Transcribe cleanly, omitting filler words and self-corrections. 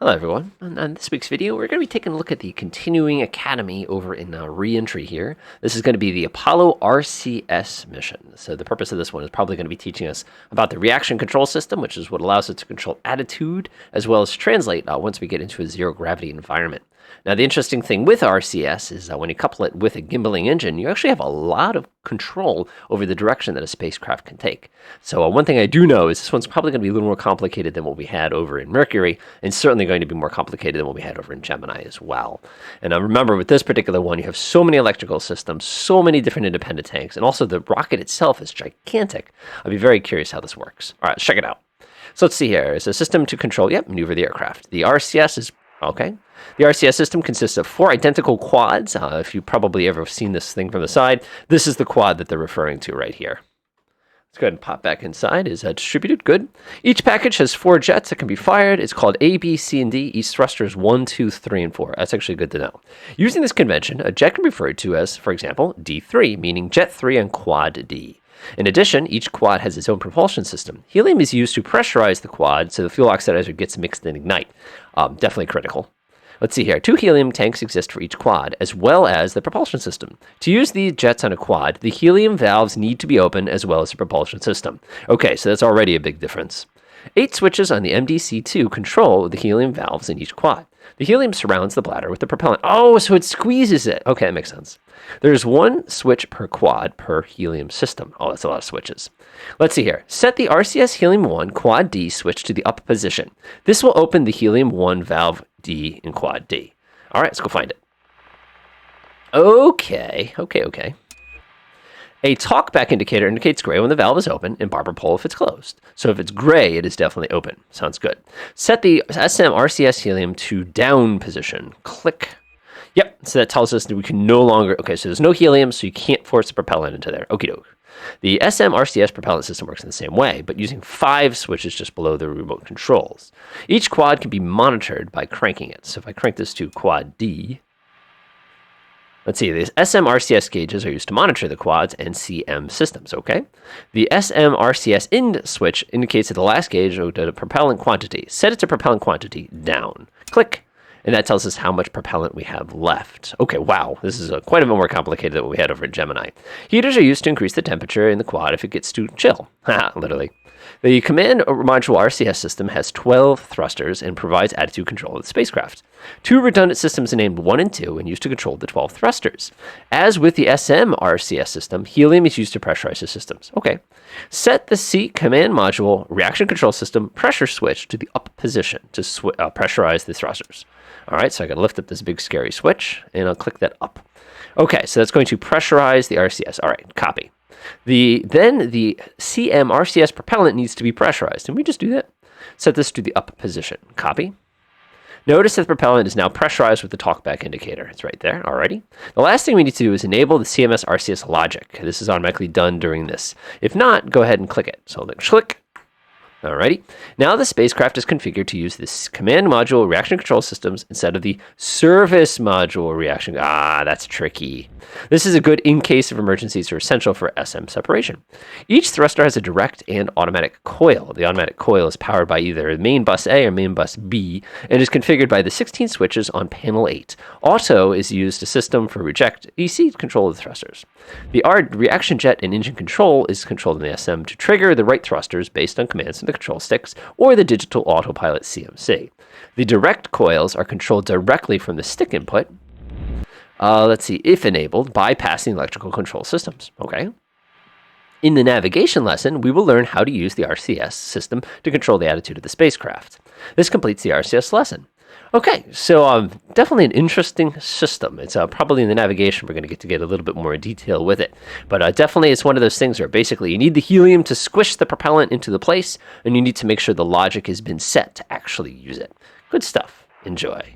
Hello everyone. On this week's video, we're going to be taking a look at the Continuing Academy over in Reentry here. This is going to be the Apollo RCS mission. So the purpose of this one is probably going to be teaching us about the reaction control system, which is what allows us to control attitude, as well as translate once we get into a zero gravity environment. Now, the interesting thing with RCS is that when you couple it with a gimbaling engine, you actually have a lot of control over the direction that a spacecraft can take. So one thing I do know is this one's probably going to be a little more complicated than what we had over in Mercury, and certainly going to be more complicated than what we had over in Gemini as well. And remember, with this particular one, you have so many electrical systems, so many different independent tanks, and also the rocket itself is gigantic. I'll be very curious how this works. All right, let's check it out. So let's see here. It's a system to control, maneuver the aircraft. The RCS is okay. The RCS system consists of 4 identical quads. If you've probably ever seen this thing from the side, this is the quad that they're referring to right here. Let's go ahead and pop back inside. Is distributed? Good. Each package has 4 jets that can be fired. It's called A, B, C, and D. Each thruster is 1, 2, 3, and 4. That's actually good to know. Using this convention, a jet can be referred to as, for example, D3, meaning Jet 3 on Quad D. In addition, each quad has its own propulsion system. Helium is used to pressurize the quad so the fuel oxidizer gets mixed and ignite. Definitely critical. Let's see here. 2 helium tanks exist for each quad, as well as the propulsion system. To use these jets on a quad, the helium valves need to be open, as well as the propulsion system. Okay, so that's already a big difference. 8 switches on the MDC-2 control the helium valves in each quad. The helium surrounds the bladder with the propellant. Oh, so it squeezes it. Okay, that makes sense. There's 1 switch per quad per helium system. Oh, that's a lot of switches. Let's see here. Set the RCS Helium 1 Quad D switch to the up position. This will open the Helium 1 valve D in Quad D. All right, let's go find it. Okay. A talkback indicator indicates gray when the valve is open and barber pole if it's closed. So if it's gray, it is definitely open. Sounds good. Set the SM RCS Helium to down position. Click. Yep, so that tells us that we can no longer... Okay, so there's no helium, so you can't force the propellant into there. Okie doke. The SM RCS propellant system works in the same way, but using 5 switches just below the remote controls. Each quad can be monitored by cranking it. So if I crank this to Quad D... Let's see, these SM RCS gauges are used to monitor the quads and CM systems, okay? The SM RCS end switch indicates that the last gauge of the propellant quantity. Set it to propellant quantity down. Click. And that tells us how much propellant we have left. Okay, wow, this is quite a bit more complicated than what we had over in Gemini. Heaters are used to increase the temperature in the quad if it gets too chill. Haha, literally. The command module RCS system has 12 thrusters and provides attitude control of the spacecraft. 2 redundant systems are named 1 and 2 and used to control the 12 thrusters. As with the SM RCS system, helium is used to pressurize the systems. Okay. Set the C command module reaction control system pressure switch to the up position to pressurize the thrusters. All right, so I got to lift up this big scary switch, and I'll click that up. Okay, so that's going to pressurize the RCS. All right, copy. Then the CM RCS propellant needs to be pressurized. And we just do that. Set this to the up position. Copy. Notice that the propellant is now pressurized with the talkback indicator. It's right there. Alrighty. The last thing we need to do is enable the CMS RCS logic. This is automatically done during this. If not, go ahead and click it. So click. Alrighty. Now the spacecraft is configured to use this command module reaction control systems instead of the service module reaction. That's tricky. This is a good in case of emergencies or essential for SM separation. Each thruster has a direct and automatic coil. The automatic coil is powered by either main bus A or main bus B and is configured by the 16 switches on panel 8. Auto is used a system for reject EC control of the thrusters. The reaction jet and engine control is controlled in the SM to trigger the right thrusters based on commands from the control sticks or the digital autopilot CMC. The direct coils are controlled directly from the stick input. Let's see, if enabled, bypassing electrical control systems. Okay. In the navigation lesson, we will learn how to use the RCS system to control the attitude of the spacecraft. This completes the RCS lesson. Okay, so definitely an interesting system. It's probably in the navigation we're going to get a little bit more detail with it. But definitely it's one of those things where basically you need the helium to squish the propellant into the place, and you need to make sure the logic has been set to actually use it. Good stuff. Enjoy.